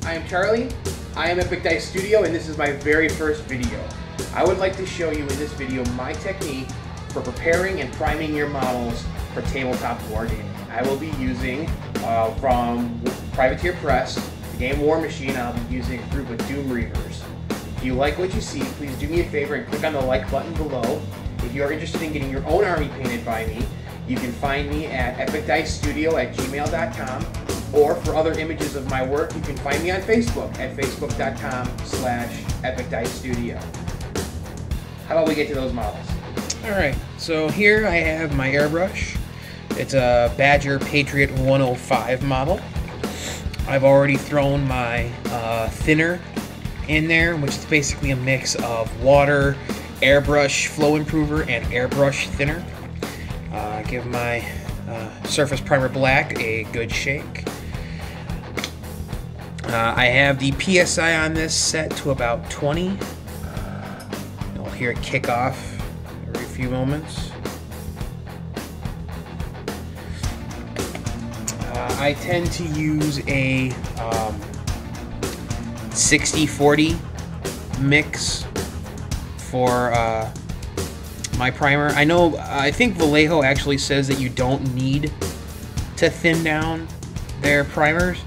I am Charlie, I am Epic Dice Studio, and this is my very first video. I would like to show you in this video my technique for preparing and priming your models for tabletop wargaming. I will be using, from Privateer Press, the game War Machine. I'll be using a group of Doom Reavers. If you like what you see, please do me a favor and click on the like button below. If you are interested in getting your own army painted by me, you can find me at epicdicestudio@gmail.com, or for other images of my work, you can find me on Facebook at facebook.com/epicdicestudio. How about we get to those models? Alright, so here I have my airbrush. It's a Badger Patriot 105 model. I've already thrown my thinner in there, which is basically a mix of water, airbrush flow improver, and airbrush thinner. Give my Surface Primer Black a good shake. I have the PSI on this set to about 20. You'll hear it kick off every few moments. I tend to use a 60-40 mix for my primer. I think Vallejo actually says that you don't need to thin down their primers.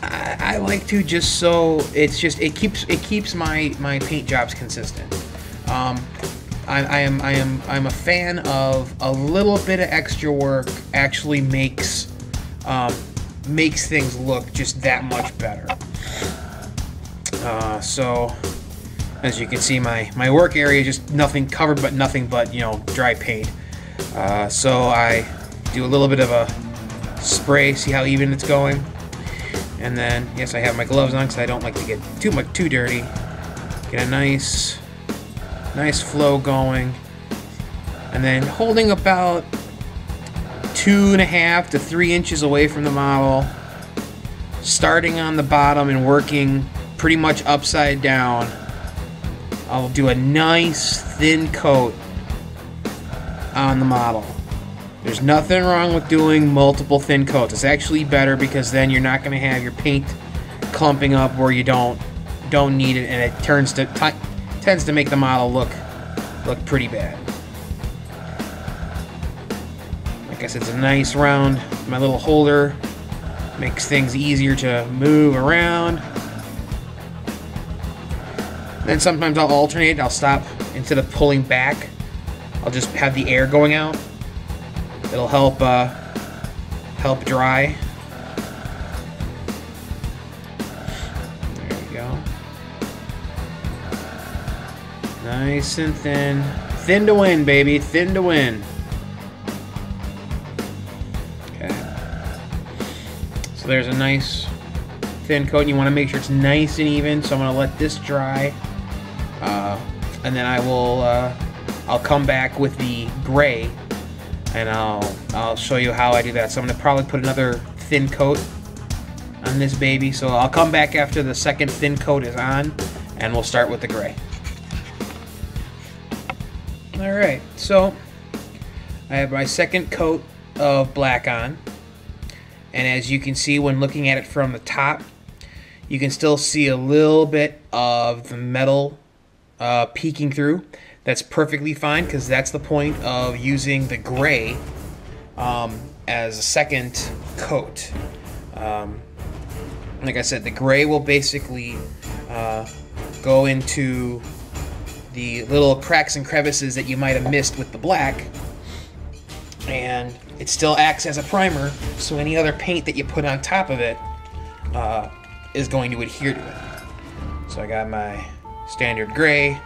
I like to, just so it keeps my paint jobs consistent. I'm a fan of a little bit of extra work actually makes things look just that much better. So as you can see, my work area is just nothing covered, but nothing but dry paint. So I do a little bit of a spray, see how even it's going, and then yes, I have my gloves on because I don't like to get too dirty. Get a nice flow going, and then holding about 2.5 to 3 inches away from the model, starting on the bottom and working pretty much upside down. I'll do a nice thin coat on the model. There's nothing wrong with doing multiple thin coats. It's actually better because then you're not going to have your paint clumping up where you don't need it, and it tends to make the model look pretty bad. Like I said, it's a nice round. My little holder makes things easier to move around. Then sometimes I'll alternate. I'll stop, instead of pulling back, I'll just have the air going out. It'll help dry. There we go. Nice and thin. Thin to win, baby. Thin to win. Okay. So there's a nice thin coat, and you want to make sure it's nice and even. So I'm going to let this dry. And then I'll come back with the gray, and I'll show you how I do that. So I'm going to probably put another thin coat on this baby. So I'll come back after the second thin coat is on, and we'll start with the gray. Alright, so I have my second coat of black on, and as you can see when looking at it from the top, you can still see a little bit of the metal peeking through. That's perfectly fine, because that's the point of using the gray as a second coat. Like I said, the gray will basically go into the little cracks and crevices that you might have missed with the black, and it still acts as a primer, so any other paint that you put on top of it is going to adhere to it. So I got my standard gray.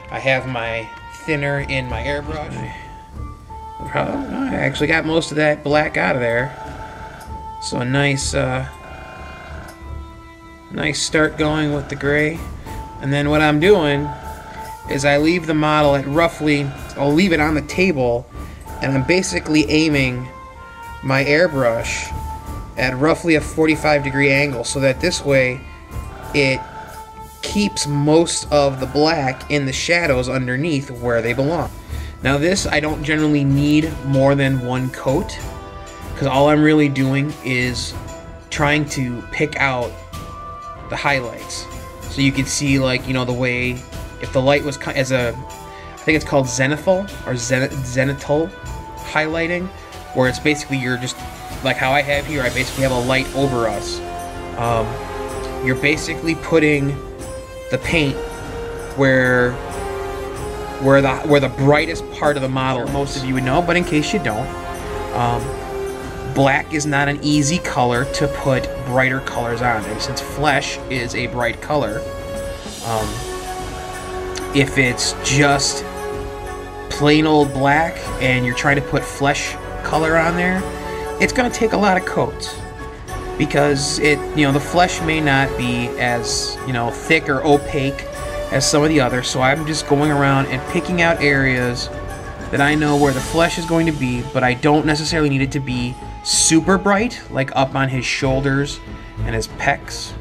I have my thinner in my airbrush. I actually got most of that black out of there. So a nice start going with the gray. And then what I'm doing is I leave the model at roughly, I'll leave it on the table, and I'm basically aiming my airbrush at roughly a 45-degree angle, so that this way it keeps most of the black in the shadows underneath where they belong. Now this, I don't generally need more than one coat, because all I'm really doing is trying to pick out the highlights. So you can see, like, you know, the way, if the light was as a, I think it's called zenithal or zenithal highlighting, where it's basically you're just, like how I have here, I basically have a light over us. You're basically putting the paint where the brightest part of the model, most of you would know, but in case you don't, black is not an easy color to put brighter colors on. And since flesh is a bright color, if it's just plain old black and you're trying to put flesh color on there, it's going to take a lot of coats, because it, you know, the flesh may not be as, you know, thick or opaque as some of the others. So I'm just going around and picking out areas that I know where the flesh is going to be, but I don't necessarily need it to be super bright, like up on his shoulders and his pecs.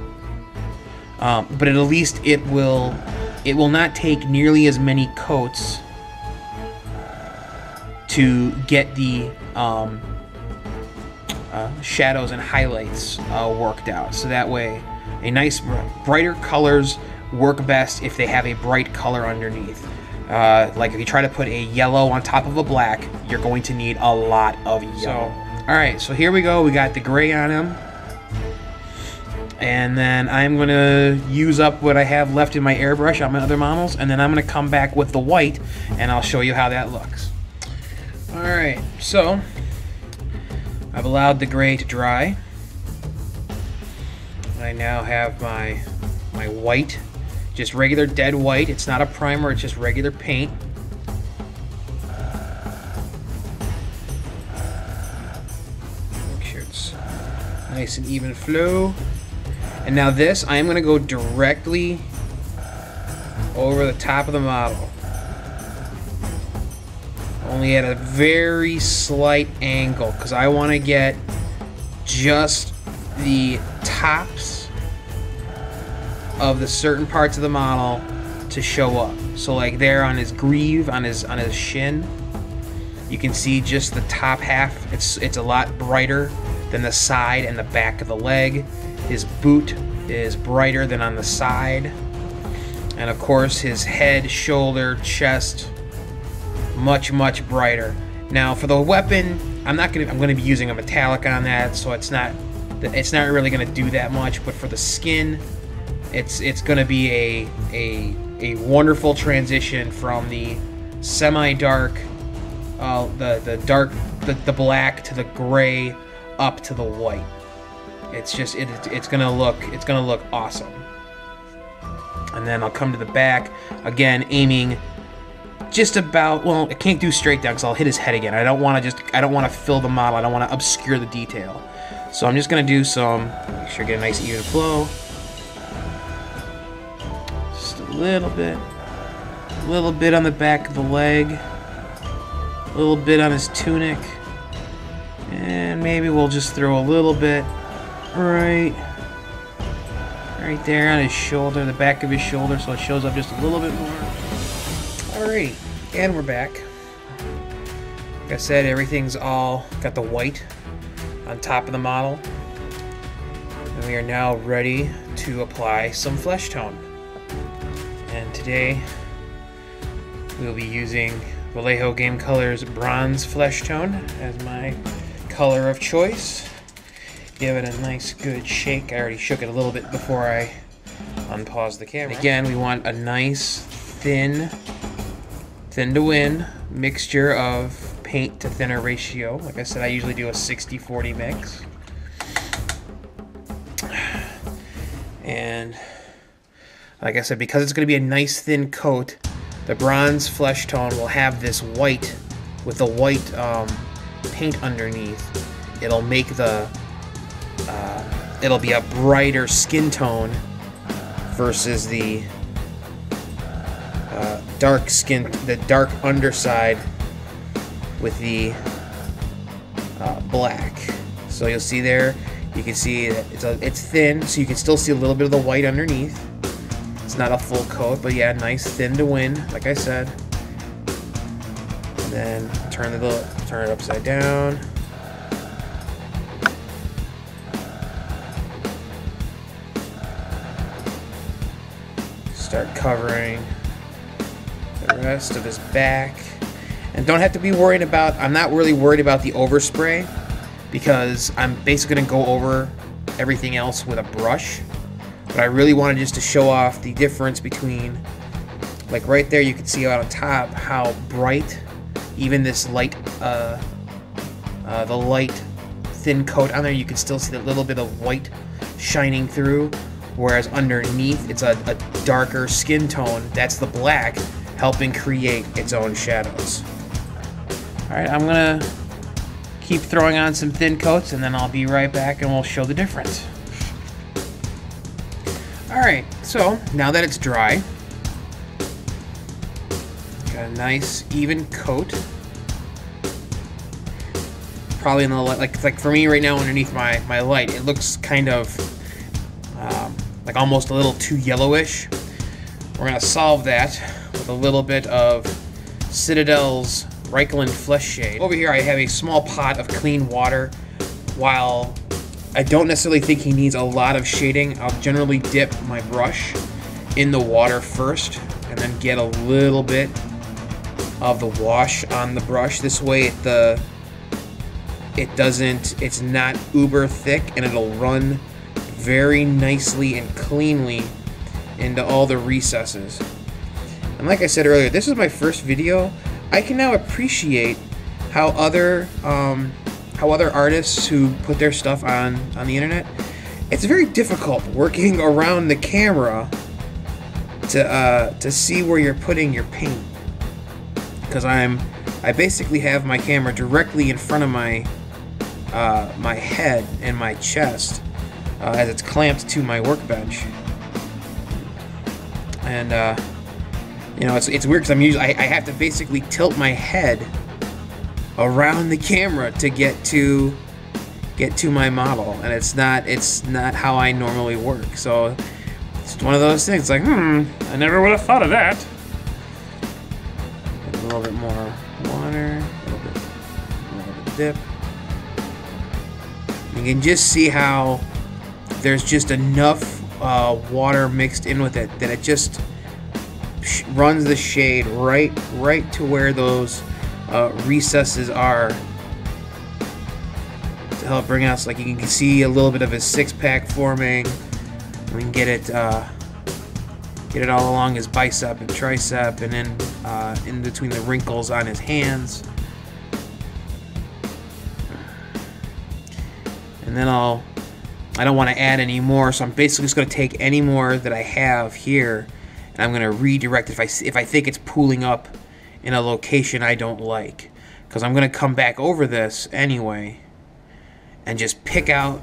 But at least it will not take nearly as many coats to get the shadows and highlights worked out. So that way, a nice brighter colors work best if they have a bright color underneath. Like if you try to put a yellow on top of a black, you're going to need a lot of yellow. Alright, so here we go. We got the gray on him. And then I'm going to use up what I have left in my airbrush on my other models, and then I'm going to come back with the white, and I'll show you how that looks. Alright, so I've allowed the gray to dry. I now have my white, just regular dead white. It's not a primer, it's just regular paint. Make sure it's nice and even flow. And now this, I am going to go directly over the top of the model. Only at a very slight angle, because I want to get just the tops of the certain parts of the model to show up. So like there on his greave, on his shin, you can see just the top half. It's a lot brighter than the side and the back of the leg. His boot is brighter than on the side. And of course his head, shoulder, chest, much brighter. Now for the weapon, I'm going to be using a metallic on that, so it's not really going to do that much. But for the skin, it's going to be a wonderful transition from the semi-dark, the black to the gray up to the white. It's gonna look awesome. And then I'll come to the back again, aiming just about, well, I can't do straight down because I'll hit his head again. I don't want to fill the model. I don't want to obscure the detail. So I'm just gonna do some, make sure I get a nice even flow. Just a little bit on the back of the leg, a little bit on his tunic, and maybe we'll just throw a little bit right there on his shoulder, the back of his shoulder, so it shows up just a little bit more. Alright, and we're back. Like I said, everything's all got the white on top of the model. And we are now ready to apply some flesh tone. And today we'll be using Vallejo Game Colors Bronze Flesh Tone as my color of choice. Give it a nice good shake. I already shook it a little bit before I unpaused the camera. Again, we want a nice thin to win mixture of paint to thinner ratio. Like I said, I usually do a 60-40 mix. And like I said, because it's going to be a nice thin coat, the bronze flesh tone will have this white with the white paint underneath. It'll make the it'll be a brighter skin tone versus the dark skin, the dark underside with the black. So you'll see there, you can see that it's thin, so you can still see a little bit of the white underneath. It's not a full coat, but yeah, nice thin to win, like I said. And then turn it upside down. Start covering the rest of his back. And don't have to be worried about, I'm not really worried about the overspray because I'm basically going to go over everything else with a brush. But I really wanted just to show off the difference between, like right there you can see out on top how bright even this light, the light thin coat on there, you can still see that little bit of white shining through, whereas underneath it's a darker skin tone. That's the black helping create its own shadows. Alright, I'm gonna keep throwing on some thin coats and then I'll be right back and we'll show the difference. Alright, so now that it's dry, got a nice even coat. Probably in the light, like for me right now underneath my light, it looks kind of like almost a little too yellowish. We're gonna solve that with a little bit of Citadel's Reikland Flesh Shade. Over here I have a small pot of clean water. While I don't necessarily think he needs a lot of shading, I'll generally dip my brush in the water first and then get a little bit of the wash on the brush. This way it's not uber thick and it'll run very nicely and cleanly into all the recesses. And like I said earlier, this is my first video. I can now appreciate how other artists who put their stuff on the internet, it's very difficult working around the camera to see where you're putting your paint, because I basically have my camera directly in front of my my head and my chest as it's clamped to my workbench. And you know, it's weird because I have to basically tilt my head around the camera to get to my model, and it's not how I normally work. So it's one of those things like, I never would have thought of that. A little bit more water, a little bit of dip. You can just see how there's just enough water mixed in with it that it just runs the shade right to where those recesses are, to help bring out, so like you can see a little bit of his six-pack forming. We can get it all along his bicep and tricep, and then in between the wrinkles on his hands. And then I don't want to add any more, so I'm basically just going to take any more that I have here and I'm going to redirect it if I think it's pooling up in a location I don't like, because I'm going to come back over this anyway and just pick out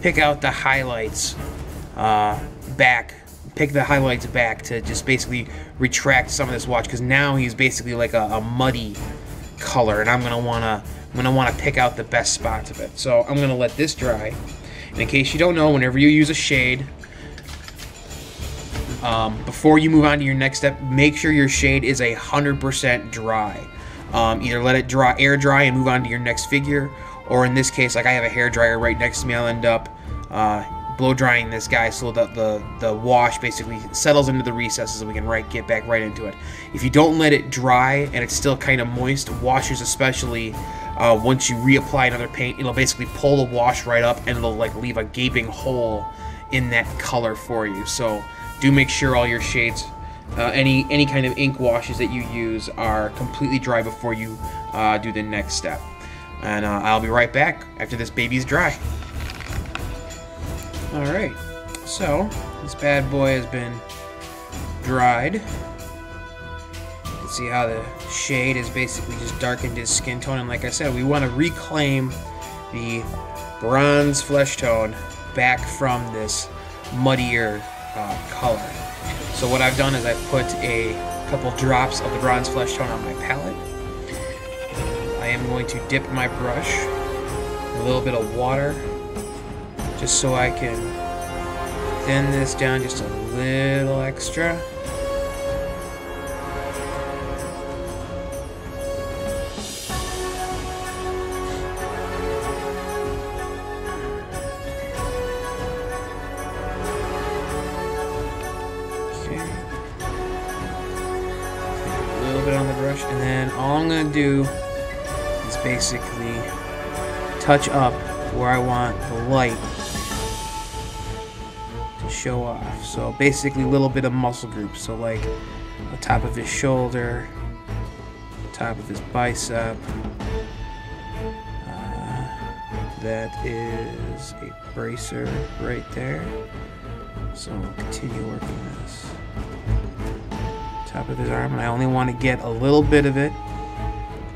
the highlights back to just basically retract some of this wash, because now he's basically like a muddy color, and I'm going to want to pick out the best spots of it. So I'm going to let this dry. And in case you don't know, whenever you use a shade, before you move on to your next step, make sure your shade is 100% dry. Either let it dry, air dry, and move on to your next figure, or in this case, like I have a hair dryer right next to me, I'll end up blow drying this guy so that the wash basically settles into the recesses and we can get back right into it. If you don't let it dry and it's still kind of moist, washes especially, once you reapply another paint, it'll basically pull the wash right up and it'll like leave a gaping hole in that color for you. So do make sure all your shades, any kind of ink washes that you use, are completely dry before you do the next step. And I'll be right back after this baby's dry. Alright, so this bad boy has been dried. You can see how the shade is basically just darkened his skin tone, and like I said, we want to reclaim the bronze flesh tone back from this muddier color. So what I've done is I've put a couple drops of the bronze flesh tone on my palette. I am going to dip my brush in a little bit of water, just so I can thin this down just a little extra. Okay. brush, and then all I'm gonna do is basically touch up where I want the light to show off. So basically a little bit of muscle groups. So like the top of his shoulder, the top of his bicep. That is a bracer right there. So we'll continue working this. Top of his arm, and I only want to get a little bit of it.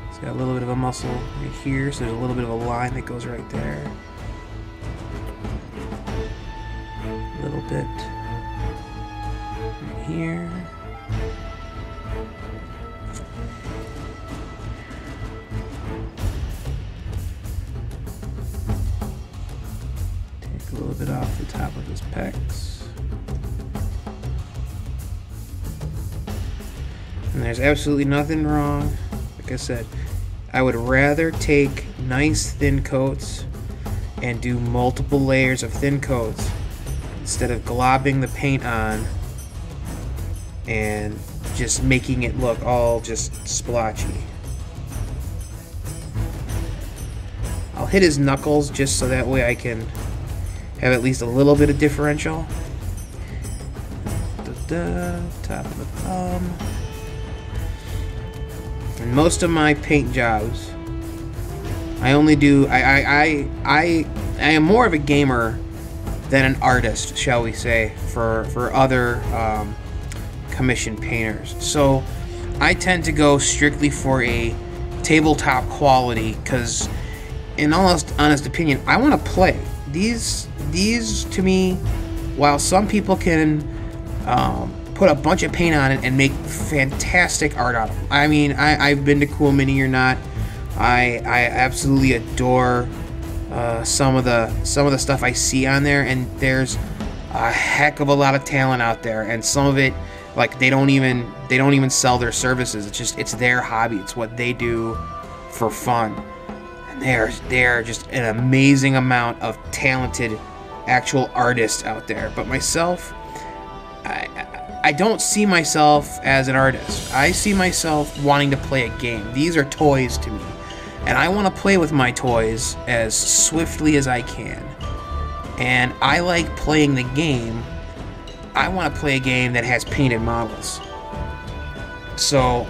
It's got a little bit of a muscle right here, so there's a little bit of a line that goes right there. A little bit right here. Take a little bit off the top of his pecs. And there's absolutely nothing wrong. Like I said, I would rather take nice thin coats and do multiple layers of thin coats instead of globbing the paint on and just making it look all just splotchy. I'll hit his knuckles just so that way I can have at least a little bit of differential. Top of the thumb. And most of my paint jobs, I only do. I am more of a gamer than an artist, shall we say, for other commissioned painters. So I tend to go strictly for a tabletop quality because, in all honest opinion, I want to play. These to me, while some people can put a bunch of paint on it and make fantastic art out of them. I mean, I've been to Cool Mini or not. I absolutely adore some of the stuff I see on there, and there's a heck of a lot of talent out there. And some of it, like they don't even sell their services. It's their hobby. It's what they do for fun. And they're just an amazing amount of talented actual artists out there. But myself, I don't see myself as an artist. I see myself wanting to play a game. These are toys to me. And I want to play with my toys as swiftly as I can. And I like playing the game. I want to play a game that has painted models. So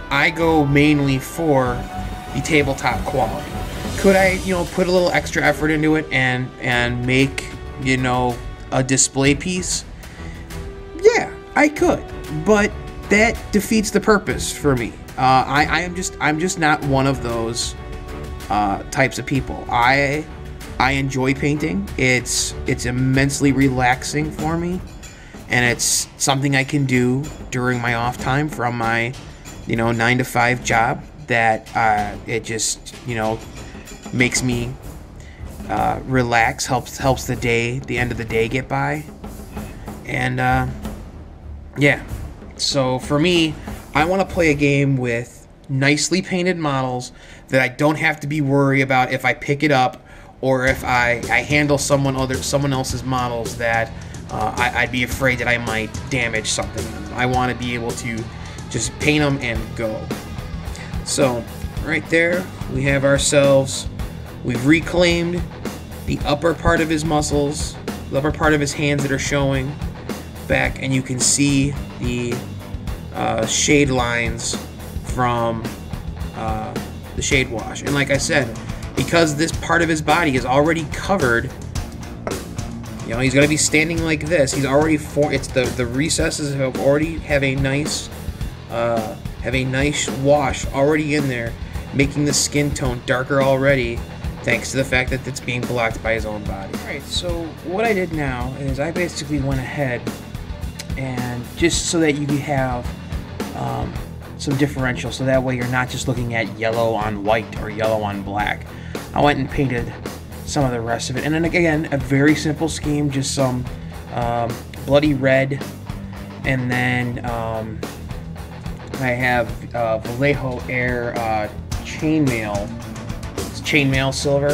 I go mainly for the tabletop quality. Could I, put a little extra effort into it and make, a display piece? Yeah, I could, but that defeats the purpose for me. I'm just not one of those types of people. I enjoy painting. It's immensely relaxing for me, and it's something I can do during my off time from my 9-to-5 job. That it just makes me relax, helps the end of the day get by, and yeah. So for me, I want to play a game with nicely painted models that I don't have to be worried about if I pick it up or if I handle someone else's models that I'd be afraid that I might damage something. I want to be able to just paint them and go. So right there, we have we've reclaimed the upper part of his muscles, the upper part of his hands that are showing back, and you can see the shade lines from the shade wash. And like I said, because this part of his body is already covered, he's going to be standing like this. He's already the recesses have a nice wash already in there, making the skin tone darker already, thanks to the fact that it's being blocked by his own body. Alright, so what I did now is I basically went ahead and just so that you have some differential, so that way you're not just looking at yellow on white or yellow on black. I went and painted some of the rest of it, and then again, a very simple scheme, just some bloody red, and then I have Vallejo Air chainmail. It's chainmail silver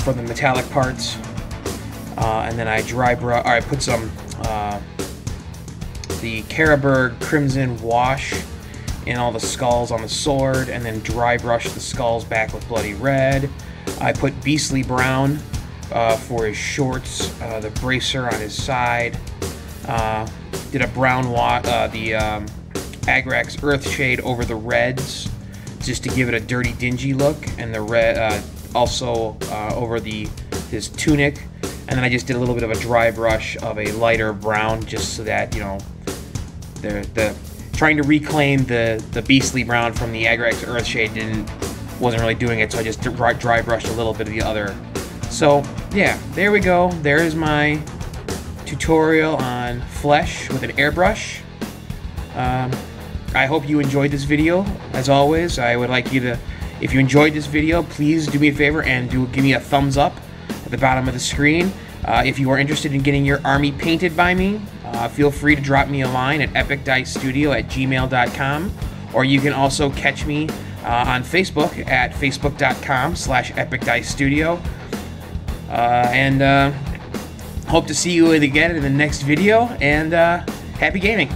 for the metallic parts, and then I put some the Carroburg Crimson Wash in all the skulls on the sword, and then dry brushed the skulls back with bloody red. I put Beastly Brown for his shorts, the bracer on his side. Did a brown the Agrax Earthshade over the reds, just to give it a dirty, dingy look, and the red also over his tunic. And then I just did a little bit of a dry brush of a lighter brown, just so that, you know, the trying to reclaim the Beastly Brown from the Agrax Earthshade wasn't really doing it, so I just dry brushed a little bit of the other. So yeah, there we go. There is my tutorial on flesh with an airbrush. I hope you enjoyed this video. As always, I would like you to, if you enjoyed this video, please do me a favor and give me a thumbs up at the bottom of the screen. If you are interested in getting your army painted by me, feel free to drop me a line at epicdicestudio@gmail.com, or you can also catch me on Facebook at facebook.com/epicdicestudio. And hope to see you again in the next video, and happy gaming!